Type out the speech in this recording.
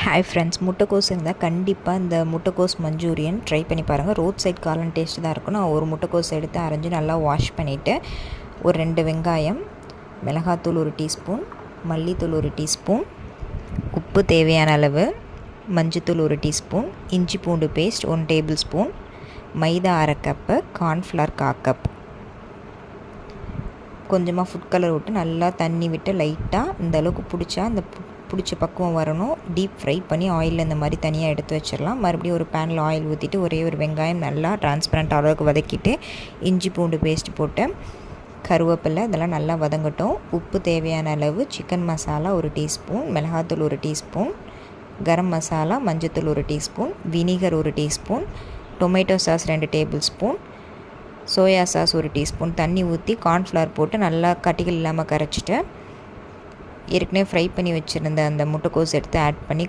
Hi friends, முட்டைக்கோஸ் இருந்தால் கண்டிப்பாக இந்த முட்டைக்கோஸ் மஞ்சூரியன் ட்ரை பண்ணி பாருங்கள். ரோட் சைட் காளான் டேஸ்ட்டு தான் இருக்கும். நான் ஒரு முட்டைக்கோஸ் எடுத்து அரைஞ்சி நல்லா வாஷ் பண்ணிவிட்டு ஒரு 2 வெங்காயம், மிளகாத்தூள் 1 டீஸ்பூன், மல்லித்தூள் 1 டீஸ்பூன், உப்பு தேவையான அளவு, மஞ்சத்தூள் 1 டீஸ்பூன், இஞ்சி பூண்டு பேஸ்ட் 1 டேபிள் ஸ்பூன், மைதா அரை கப்பு, கார்ன்ஃப்ளவர் 1/4 கப், கொஞ்சமாக ஃபுட் கலர் விட்டு நல்லா தண்ணி விட்டு லைட்டாக இந்த அளவுக்கு பிடிச்ச பக்குவம் வரணும். டீப் ஃப்ரை பண்ணி ஆயிலில் இந்த மாதிரி தனியாக எடுத்து வச்சிடலாம். மறுபடியும் ஒரு பேனில் ஆயில் ஊற்றிட்டு ஒரே ஒரு வெங்காயம் நல்லா டிரான்ஸ்பரண்ட் அளவுக்கு வதக்கிட்டு இஞ்சி பூண்டு பேஸ்ட் போட்டு கருவேப்பிலை இதெல்லாம் நல்லா வதங்கட்டும். உப்பு தேவையான அளவு, சிக்கன் மசாலா 1 டீஸ்பூன், மிளகாத்தூள் 1 டீஸ்பூன், கரம் மசாலா, மஞ்சத்தூள் 1 teaspoon, vinegar 1 teaspoon, tomato sauce 2 table spoon, soya sauce 1 teaspoon தண்ணி ஊற்றி கார்ன்ஃப்ளவர் போட்டு நல்லா கட்டிகள் இல்லாமல் கரைச்சிட்டு ஏற்கனவே ஃப்ரை பண்ணி வச்சுருந்த அந்த முட்டைக்கோஸ் எடுத்து ஆட் பண்ணி